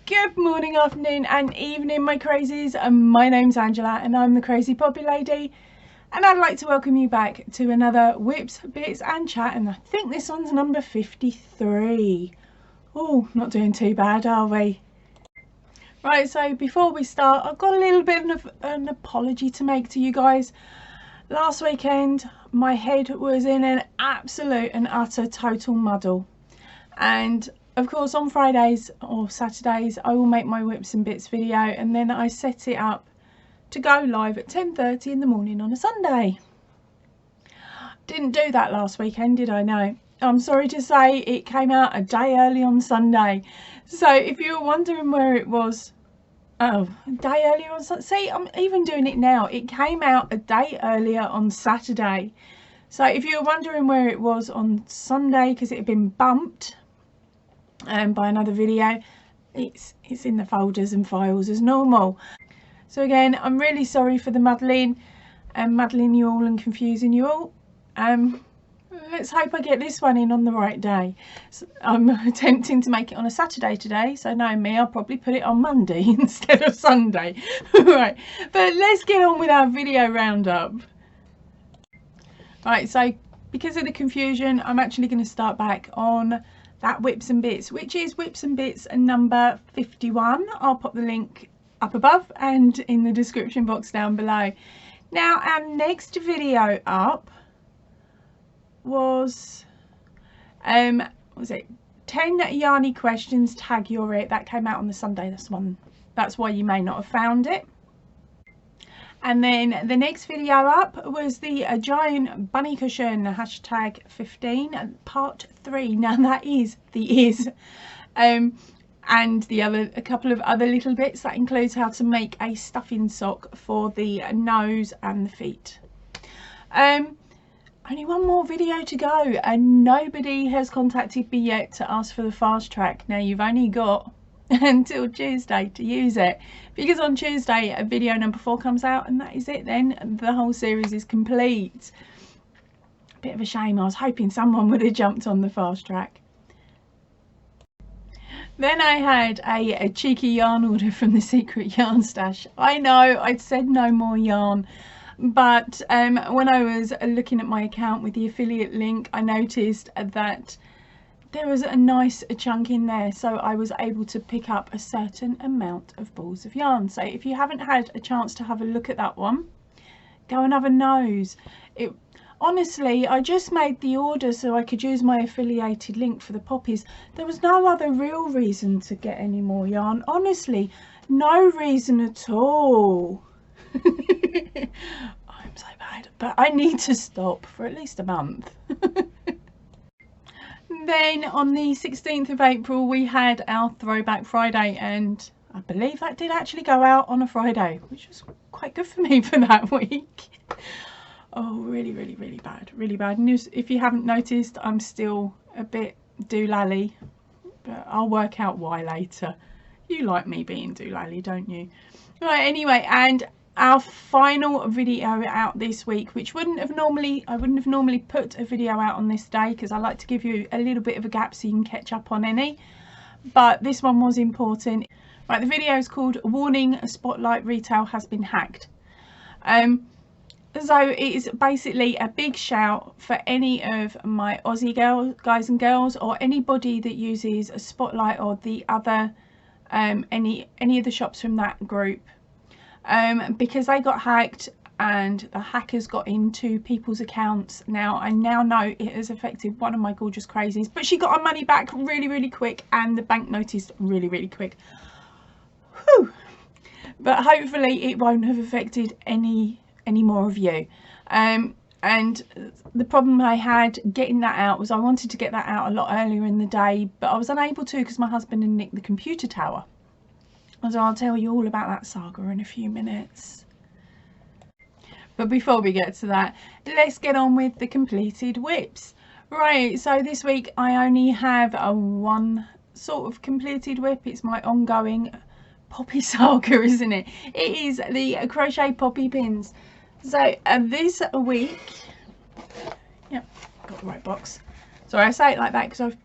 Good morning, afternoon and evening, my crazies. My name's Angela and I'm the Crazy Poppy Lady, and I'd like to welcome you back to another Whips, Bits and Chat, and I think this one's number 53. Oh, not doing too bad, are we? Right, so before we start, I've got a little bit of an apology to make to you guys. Last weekend my head was in an absolute and utter total muddle, and of course on Fridays or Saturdays I will make my Whips and Bits video, and then I set it up to go live at 10:30 in the morning on a Sunday. Didn't do that last weekend, did I? No. I'm sorry to say it came out a day early on Sunday. So if you were wondering where it was, oh, a day earlier on Sunday. See, I'm even doing it now. It came out a day earlier on Saturday. So if you were wondering where it was on Sunday because it had been bumped by another video, it's in the folders and files as normal. So again, I'm really sorry for the muddling you all and confusing you all. Let's hope I get this one in on the right day. So I'm attempting to make it on a Saturday today, so knowing me, I'll probably put it on Monday instead of Sunday. Right, but let's get on with our video roundup. Right, so because of the confusion, I'm actually going to start back on that Whips and Bits, which is Whips and Bits number 51. I'll pop the link up above and in the description box down below. Now, our next video up was what was it, 10 Yarny questions, tag you're it. That came out on the Sunday. That's why you may not have found it. And then the next video up was the giant bunny cushion, hashtag 15 part 3. Now that is the ears and a couple of other little bits. That includes how to make a stuffing sock for the nose and the feet. Only one more video to go and nobody has contacted me yet to ask for the fast track. Now you've only got until Tuesday to use it, because on Tuesday a video number 4 comes out and that is it, then the whole series is complete. Bit of a shame. I was hoping someone would have jumped on the fast track. Then I had a cheeky yarn order from the secret yarn stash. I know I'd said no more yarn, but when I was looking at my account with the affiliate link, I noticed that there was a nice chunk in there, so I was able to pick up a certain amount of balls of yarn. So if you haven't had a chance to have a look at that one, go and have a nose. Honestly, I just made the order so I could use my affiliated link for the poppies. There was no other real reason to get any more yarn. Honestly, no reason at all. I'm so bad, but I need to stop for at least a month. Then on the 16th of April we had our Throwback Friday, and I believe that did actually go out on a Friday, which was quite good for me for that week. Oh, really bad. And if you haven't noticed, I'm still a bit doolally, but I'll work out why later. You like me being doolally, don't you? Right, anyway, and our final video out this week, which I wouldn't have normally put a video out on this day because I like to give you a little bit of a gap so you can catch up on any, but this one was important. Right, the video is called Warning, Spotlight Retail Has Been Hacked. So it is basically a big shout for any of my Aussie guys and girls, or anybody that uses a Spotlight or the other any of the shops from that group, because they got hacked and the hackers got into people's accounts. Now I know it has affected one of my gorgeous crazies, but she got her money back really quick, and the bank noticed really quick. Whew. But hopefully it won't have affected any more of you. And the problem I had getting that out was I wanted to get that out a lot earlier in the day, but I was unable to because my husband had nicked the computer tower. So I'll tell you all about that saga in a few minutes. But before we get to that, let's get on with the completed whips. Right, so this week I only have one sort of completed whip. It's my ongoing poppy saga, isn't it? It is the crochet poppy pins. So this week, yep, got the right box. Sorry, I say it like that because I've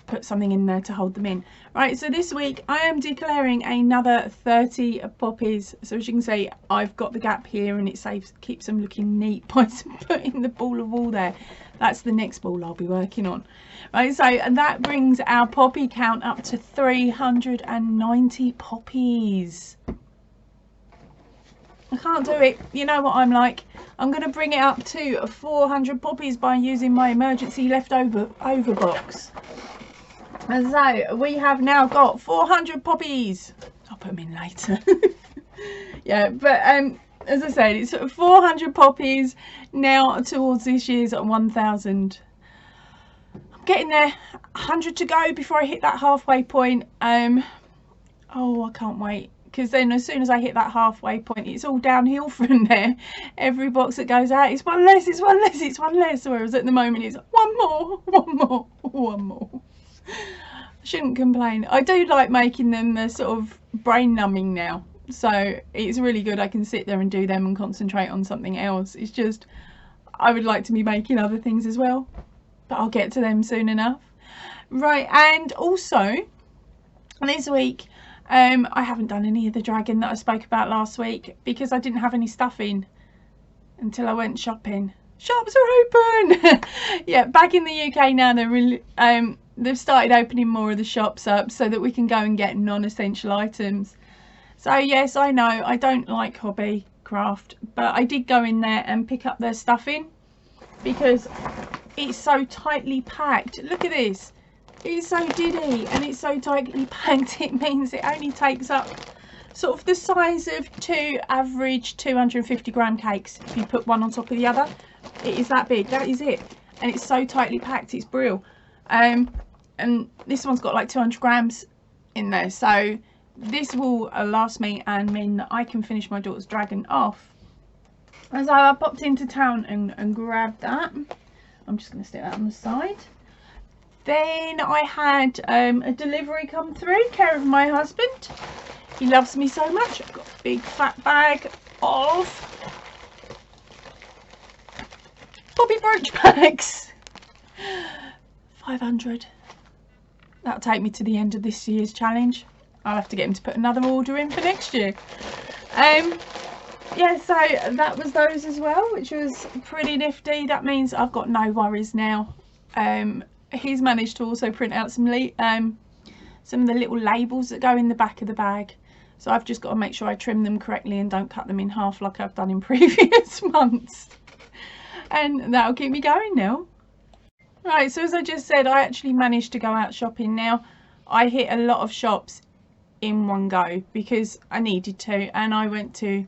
put something in there to hold them in. Right, so this week I am declaring another 30 poppies. So as you can see, I've got the gap here, and it keeps them looking neat by putting the ball of wool there. That's the next ball I'll be working on. Right, so that brings our poppy count up to 390 poppies. I can't do it. You know what I'm like. I'm going to bring it up to 400 poppies by using my emergency leftover box. And so we have now got 400 poppies. I'll put them in later. Yeah, but as I said, it's 400 poppies now towards this year's 1,000. I'm getting there. 100 to go before I hit that halfway point. Oh, I can't wait. Because then as soon as I hit that halfway point, it's all downhill from there. Every box that goes out, it's one less, it's one less, it's one less. Whereas at the moment, it's one more, one more, one more. I shouldn't complain. I do like making them sort of brain numbing now. So it's really good. I can sit there and do them and concentrate on something else. It's just, I would like to be making other things as well. But I'll get to them soon enough. Right, and also, this week, I haven't done any of the dragging that I spoke about last week because I didn't have any stuff in until I went shopping. Shops are open. Yeah, back in the UK now, they've started opening more of the shops up so that we can go and get non-essential items. So yes, I know I don't like hobby craft, but I did go in there and pick up their stuff in because it's so tightly packed. Look at this. It's so diddy and it's so tightly packed, it means it only takes up sort of the size of 2 average 250 gram cakes. If you put one on top of the other, it is that big. That is it. And it's so tightly packed, it's brilliant. And this one's got like 200 grams in there, so this will last me and mean that I can finish my daughter's dragon off. And so I popped into town and grabbed that. I'm just going to stick that on the side. Then I had a delivery come through, care of my husband. He loves me so much. I've got a big fat bag of poppy brooch bags. 500. That'll take me to the end of this year's challenge. I'll have to get him to put another order in for next year. Yeah, so that was those as well, which was pretty nifty. That means I've got no worries now. He's managed to also print out some of the little labels that go in the back of the bag. So I've just got to make sure I trim them correctly and don't cut them in half like I've done in previous months. And that'll keep me going now. Right, so as I just said, I actually managed to go out shopping now. I hit a lot of shops in one go because I needed to, and I went to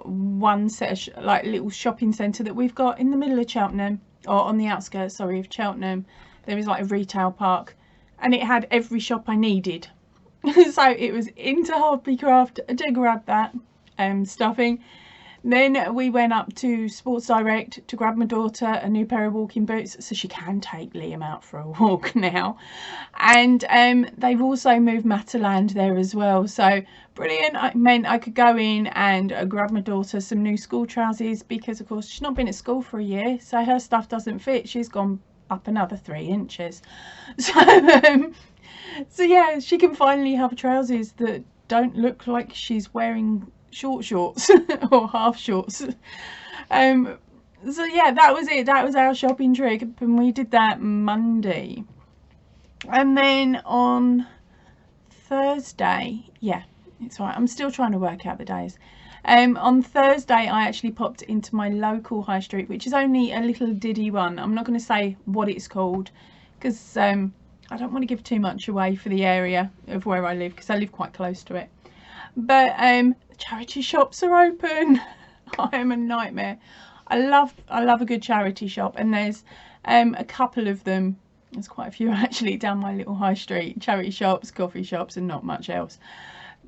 one set of like little shopping centre that we've got in the middle of Cheltenham, or on the outskirts, sorry, of Cheltenham. There is like a retail park and it had every shop I needed. So it was into Hobbycraft to grab that stuffing. Then we went up to Sports Direct to grab my daughter a new pair of walking boots so she can take Liam out for a walk now. And they've also moved Mataland there as well. So brilliant. It meant I could go in and grab my daughter some new school trousers because of course she's not been at school for a year, so her stuff doesn't fit. She's gone up another 3 inches. So yeah, she can finally have trousers that don't look like she's wearing shorts or half shorts. So yeah, that was it. That was our shopping trip, and we did that Monday. And then on Thursday, yeah, it's all right, I'm still trying to work out the days. On Thursday I actually popped into my local high street, which is only a little diddy one. I'm not going to say what it's called because I don't want to give too much away for the area of where I live, because I live quite close to it. But charity shops are open. I am a nightmare. I love a good charity shop, and there's a couple of them. There's quite a few actually down my little high street. Charity shops, coffee shops, and not much else.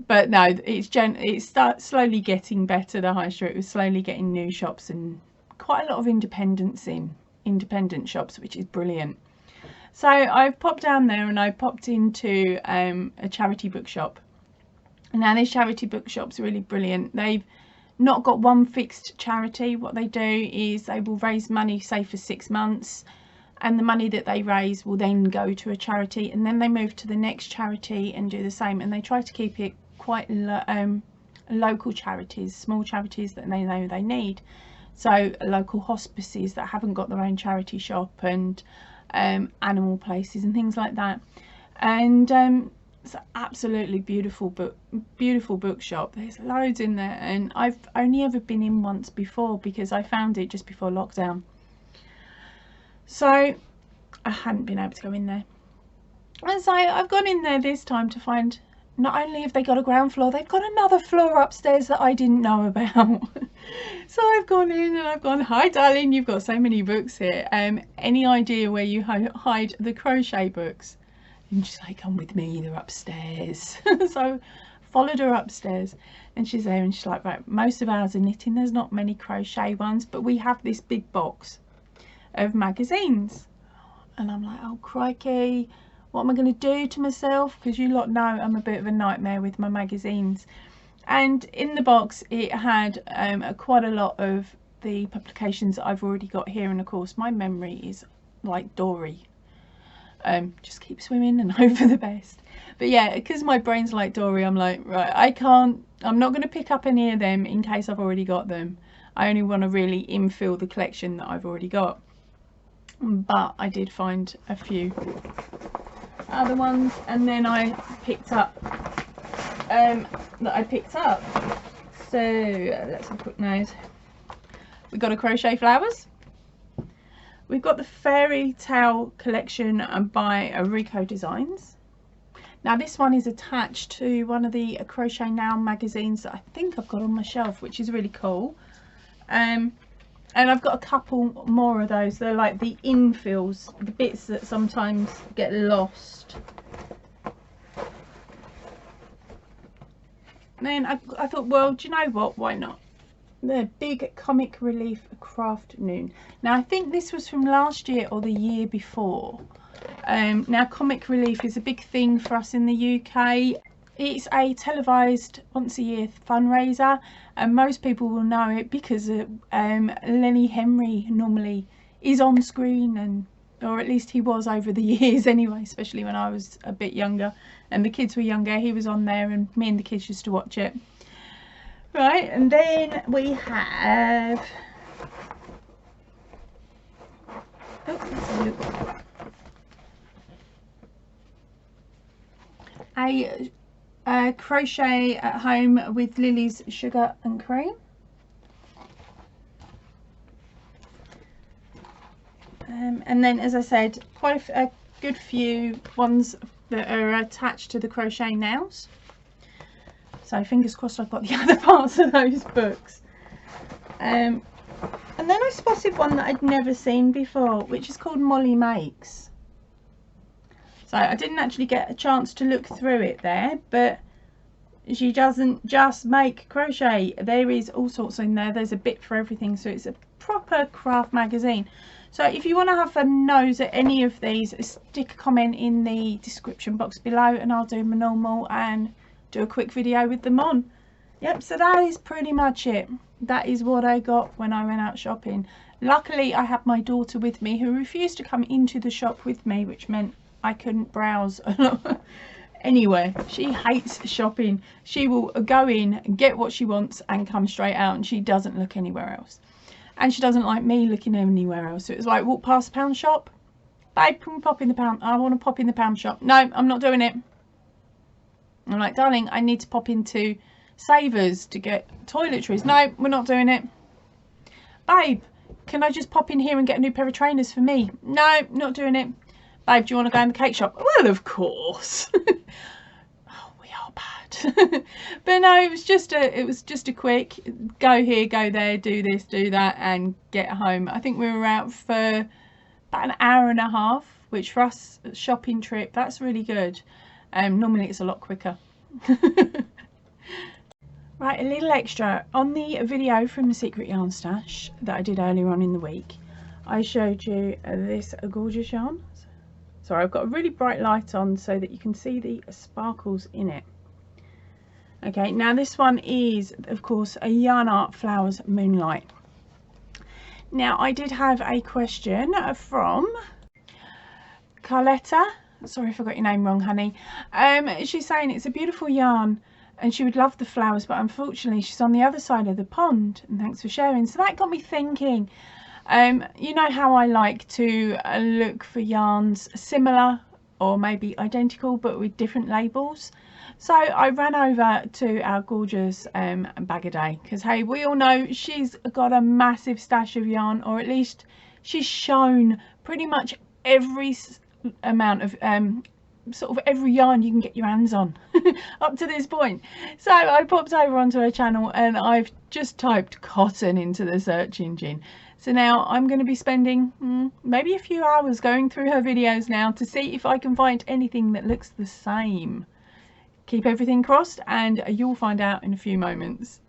But no, it's slowly getting better. The high street was slowly getting new shops and quite a lot of independent shops, which is brilliant. So I've popped down there and I popped into a charity bookshop. Now this charity bookshop's really brilliant. They've not got one fixed charity. What they do is they will raise money, say for 6 months, and the money that they raise will then go to a charity, and then they move to the next charity and do the same. And they try to keep it quite local charities, small charities that they know they need. So local hospices that haven't got their own charity shop, and animal places and things like that. And it's an absolutely beautiful bookshop. There's loads in there, and I've only ever been in once before because I found it just before lockdown, so I hadn't been able to go in there. And so I've gone in there this time to find not only have they got a ground floor, they've got another floor upstairs that I didn't know about. So I've gone in and I've gone, "Hi darling, you've got so many books here. Any idea where you hide the crochet books?" And she's like, "Come with me, they're upstairs." So followed her upstairs, and she's there, and she's like, "Right, most of ours are knitting. There's not many crochet ones, but we have this big box of magazines." And I'm like, "Oh crikey, what am I going to do to myself?" Because you lot know I'm a bit of a nightmare with my magazines. And in the box it had quite a lot of the publications that I've already got here, and of course my memory is like Dory. Just keep swimming and hope for the best. But yeah, because my brain's like Dory, I'm like, right, I'm not going to pick up any of them in case I've already got them. I only want to really infill the collection that I've already got. But I did find a few other ones, and then I picked up so let's have a quick nose. We've got a crochet flowers. We've got the fairy tale collection by Rico Designs. Now this one is attached to one of the Crochet Now magazines that I think I've got on my shelf, which is really cool. And I've got a couple more of those. They're like the infills, the bits that sometimes get lost. Then I thought, well, do you know what, why not? The big Comic Relief Craft Noon. Now I think this was from last year or the year before. Now Comic Relief is a big thing for us in the UK. It's a televised once a year fundraiser, and most people will know it because Lenny Henry normally is on screen, and or at least he was over the years anyway, especially when I was a bit younger and the kids were younger. He was on there and me and the kids used to watch it. Right, and then we have, oh, let's have a look. A crochet at home with Lily's Sugar and Cream. And then, as I said, quite a good few ones that are attached to the Crochet Nows. So fingers crossed I've got the other parts of those books. And then I spotted one that I'd never seen before, which is called Molly Makes. So I didn't actually get a chance to look through it there, but she doesn't just make crochet. There is all sorts in there. There's a bit for everything, so it's a proper craft magazine. So if you want to have a nose at any of these, stick a comment in the description box below and I'll do my normal and do a quick video with them on. Yep, so that is pretty much it. That is what I got when I went out shopping. Luckily I had my daughter with me, who refused to come into the shop with me, which meant I couldn't browse anywhere. She hates shopping. She will go in, get what she wants and come straight out, and she doesn't look anywhere else. And she doesn't like me looking anywhere else. So it's like, walk past the pound shop. Babe, can we pop in the pound? I want to pop in the pound shop. No, I'm not doing it. I'm like, darling, I need to pop into Savers to get toiletries. No, we're not doing it. Babe, can I just pop in here and get a new pair of trainers for me? No, not doing it. Babe, do you want to go in the cake shop? Well, of course. Oh, we are bad. But no, it was just a quick go here, go there, do this, do that, and get home. I think we were out for about an hour and a half, which for us, a shopping trip, that's really good. Normally it's a lot quicker. Right, a little extra. On the video from the Secret Yarn Stash that I did earlier on in the week, I showed you this gorgeous yarn. Sorry, I've got a really bright light on so that you can see the sparkles in it. Okay, now this one is, of course, a Yarn Art Flowers Moonlight. Now, I did have a question from Carletta, sorry if I got your name wrong, honey. She's saying it's a beautiful yarn and she would love the flowers, but unfortunately she's on the other side of the pond, and thanks for sharing. So that got me thinking, you know how I like to look for yarns similar or maybe identical but with different labels. So I ran over to our gorgeous Bag a Day, because hey, we all know she's got a massive stash of yarn, or at least she's shown pretty much every amount of sort of every yarn you can get your hands on up to this point. So I popped over onto her channel and I've just typed cotton into the search engine. So now I'm going to be spending maybe a few hours going through her videos now to see if I can find anything that looks the same. Keep everything crossed and you'll find out in a few moments.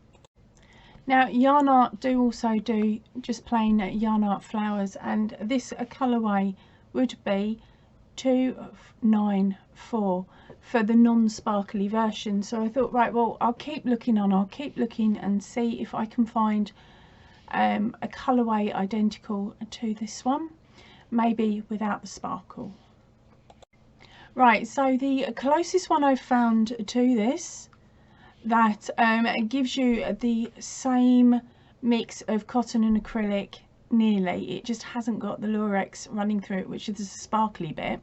Now Yarn Art do also do just plain Yarn Art flowers, and this colourway would be 294 for the non-sparkly version. So I thought, right, well, I'll keep looking and see if I can find a colourway identical to this one, maybe without the sparkle. Right, so the closest one I've found to this that gives you the same mix of cotton and acrylic, nearly, it just hasn't got the lurex running through it, which is the sparkly bit.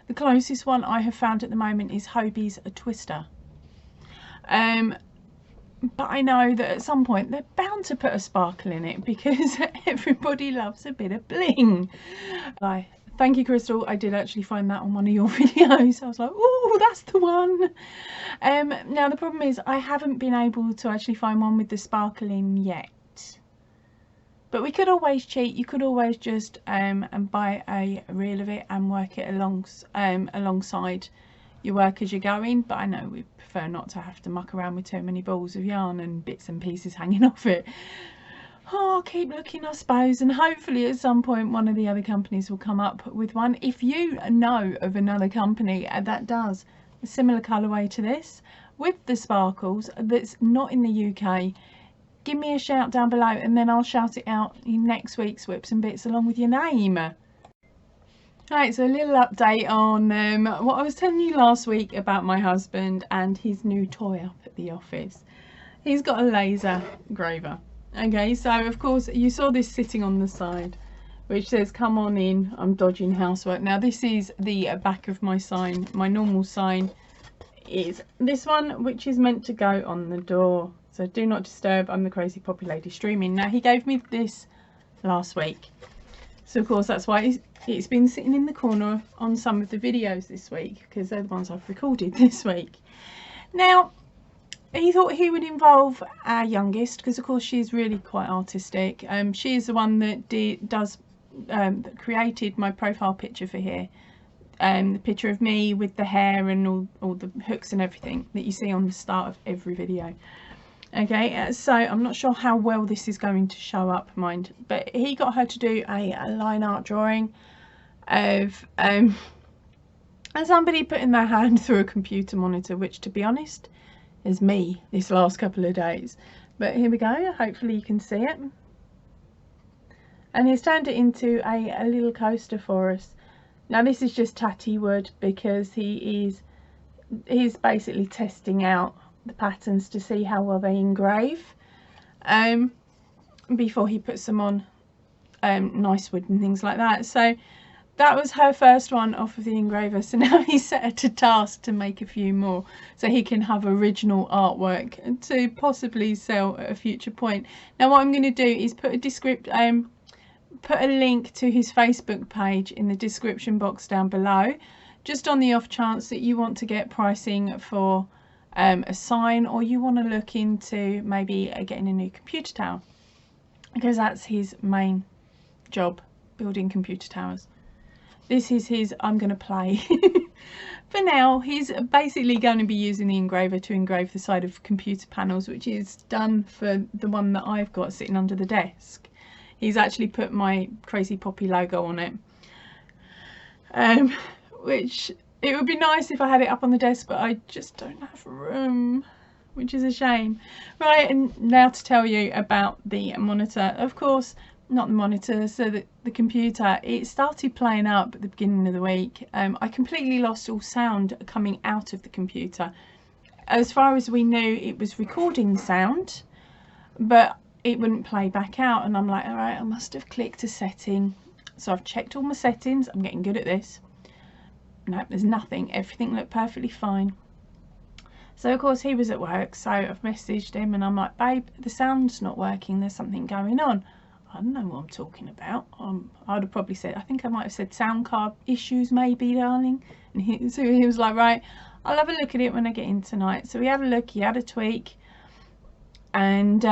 The closest one I have found at the moment is Hobie's Twister, but I know that at some point they're bound to put a sparkle in it because everybody loves a bit of bling. Thank you, Crystal. I did actually find that on one of your videos. I was like, oh, that's the one. Now the problem is I haven't been able to actually find one with the sparkling yet. But we could always cheat. You could always just and buy a reel of it and work it alongside your work as you're going. But I know we prefer not to have to muck around with too many balls of yarn and bits and pieces hanging off it. Oh, I'll keep looking, I suppose, and hopefully at some point one of the other companies will come up with one. If you know of another company that does a similar colourway to this with the sparkles that's not in the UK, give me a shout down below and then I'll shout it out in next week's Whips and Bits along with your name. Right, so a little update on what I was telling you last week about my husband and his new toy up at the office. He's got a laser engraver. Okay, so of course you saw this sitting on the side which says come on in, I'm dodging housework. Now this is the back of my sign. My normal sign is this one, which is meant to go on the door. So do not disturb, I'm the crazy poppy lady streaming. Now he gave me this last week, so of course that's why it's been sitting in the corner on some of the videos this week, because they're the ones I've recorded this week. Now he thought he would involve our youngest, because of course she's really quite artistic. She is the one that that created my profile picture for here, the picture of me with the hair and all the hooks and everything that you see on the start of every video. Okay, so I'm not sure how well this is going to show up, mind, but he got her to do a line art drawing of somebody putting their hand through a computer monitor, which to be honest is me this last couple of days. But here we go, hopefully you can see it. And he's turned it into a little coaster for us. Now this is just tatty wood because he's basically testing out the patterns to see how well they engrave before he puts them on nice wood and things like that. So that was her first one off of the engraver, so now he's set her to task to make a few more so he can have original artwork to possibly sell at a future point. Now what I'm going to do is put a link to his Facebook page in the description box down below, just on the off chance that you want to get pricing for a sign, or you want to look into maybe getting a new computer tower, because that's his main job, building computer towers. This is his I'm going to play. For now he's basically going to be using the engraver to engrave the side of computer panels, which is done for the one that I've got sitting under the desk. He's actually put my Crazy Poppy logo on it, which it would be nice if I had it up on the desk, but I just don't have room, which is a shame. Right, and now to tell you about the monitor. Of course, not the monitor, so the computer, it started playing up at the beginning of the week. I completely lost all sound coming out of the computer. As far as we knew, it was recording sound, but it wouldn't play back out. And I'm like, all right, I must have clicked a setting. So I've checked all my settings. I'm getting good at this. No, there's nothing. Everything looked perfectly fine. So of course he was at work, so I've messaged him and I'm like, babe, the sound's not working, there's something going on. I don't know what I'm talking about. I'd have probably said, I think I might have said sound card issues maybe, darling. And so he was like, right, I'll have a look at it when I get in tonight. So we had a look, he had a tweak, and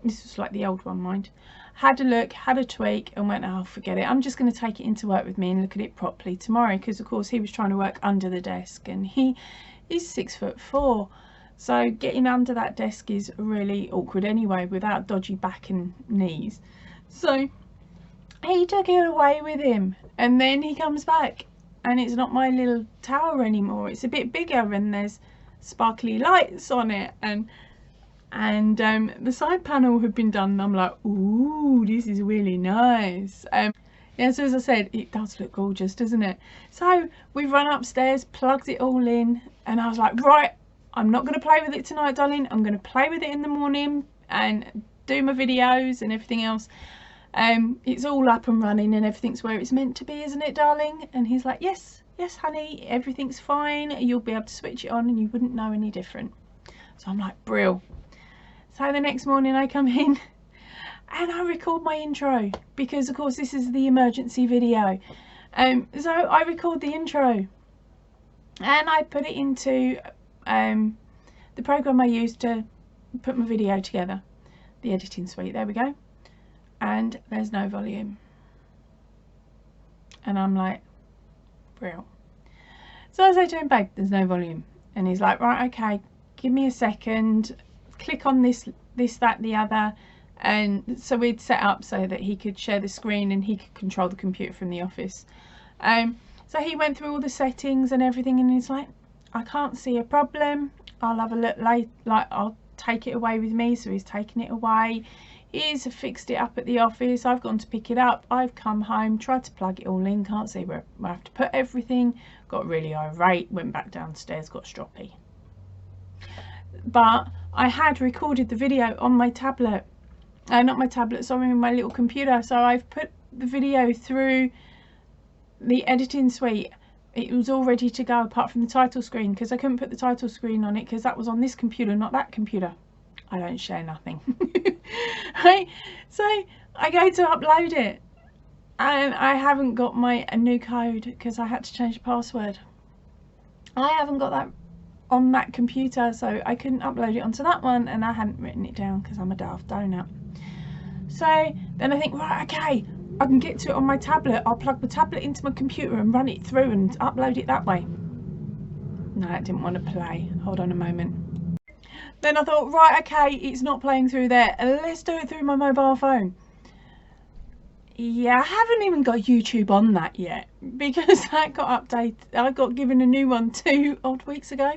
this was like the old one, mind. Had a look, had a tweak, and went, oh, forget it. I'm just going to take it into work with me and look at it properly tomorrow, because of course he was trying to work under the desk, and he's 6'4", so getting under that desk is really awkward anyway without dodgy back and knees. So he took it away with him, and then he comes back and it's not my little tower anymore, it's a bit bigger and there's sparkly lights on it, and the side panel had been done, and I'm like, ooh, this is really nice. Yeah, so as I said, it does look gorgeous, doesn't it? So we run upstairs, plugged it all in, and I was like, right, I'm not going to play with it tonight, darling. I'm going to play with it in the morning and do my videos and everything else. It's all up and running and everything's where it's meant to be, isn't it, darling? And he's like, yes, yes, honey, everything's fine. You'll be able to switch it on and you wouldn't know any different. So I'm like, brill. So the next morning I come in and I record my intro, because of course this is the emergency video. So I record the intro and I put it into the program I use to put my video together, the editing suite. There we go. And there's no volume. And I'm like, real. So I say to him, babe, there's no volume. And he's like, right, okay, give me a second, click on this, that, the other. And so we'd set up so that he could share the screen and he could control the computer from the office. So he went through all the settings and everything, and he's like, I can't see a problem, I'll have a look later, like I'll take it away with me. So he's taken it away, he's fixed it up at the office, I've gone to pick it up, I've come home, tried to plug it all in, can't see where I have to put everything, got really irate, went back downstairs, got stroppy. But I had recorded the video on my tablet, not my tablet, sorry, my little computer. So I've put the video through the editing suite. It was all ready to go apart from the title screen, because I couldn't put the title screen on it because that was on this computer, not that computer. I don't share nothing. Right, so I go to upload it and I haven't got my new code because I had to change the password. I haven't got that on that computer, so I couldn't upload it onto that one, and I hadn't written it down because I'm a daft donut. So then I think, right, okay, I can get to it on my tablet. I'll plug the tablet into my computer and run it through and upload it that way. No, it didn't want to play. Hold on a moment. Then I thought, right, okay, it's not playing through there. Let's do it through my mobile phone. Yeah, I haven't even got YouTube on that yet, because that got updated. I got given a new one 2 odd weeks ago,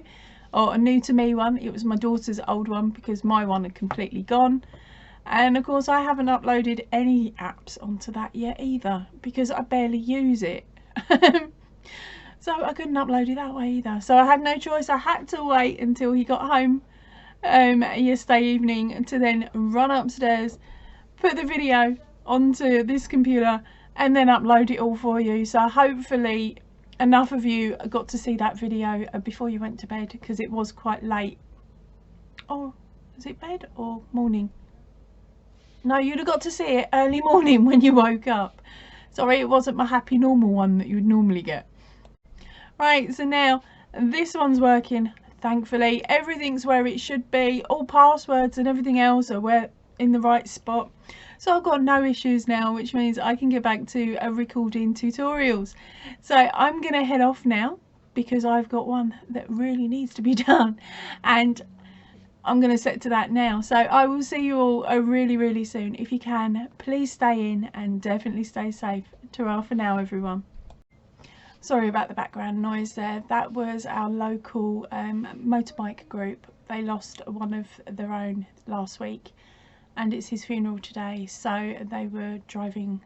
or a new to me one. It was my daughter's old one because my one had completely gone. And of course I haven't uploaded any apps onto that yet either, because I barely use it. So I couldn't upload it that way either. So I had no choice. I had to wait until he got home yesterday evening to then run upstairs, put the video onto this computer, and then upload it all for you. So hopefully enough of you got to see that video before you went to bed, because it was quite late. Or is it bed or morning? No, you'd have got to see it early morning when you woke up. Sorry, it wasn't my happy normal one that you would normally get. Right, so now this one's working, thankfully. Everything's where it should be. All passwords and everything else are where in the right spot. So I've got no issues now, which means I can get back to recording tutorials. So I'm going to head off now, because I've got one that really needs to be done. And I'm going to set to that now. So I will see you all really, really soon. If you can, please stay in and definitely stay safe. Ta-ra for now, everyone. Sorry about the background noise there. That was our local motorbike group. They lost one of their own last week. and it's his funeral today, so they were driving,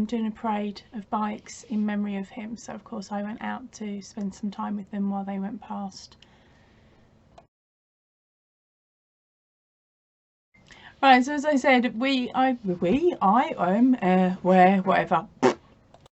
doing a parade of bikes in memory of him. So of course I went out to spend some time with them while they went past. Right, so as I said, whatever.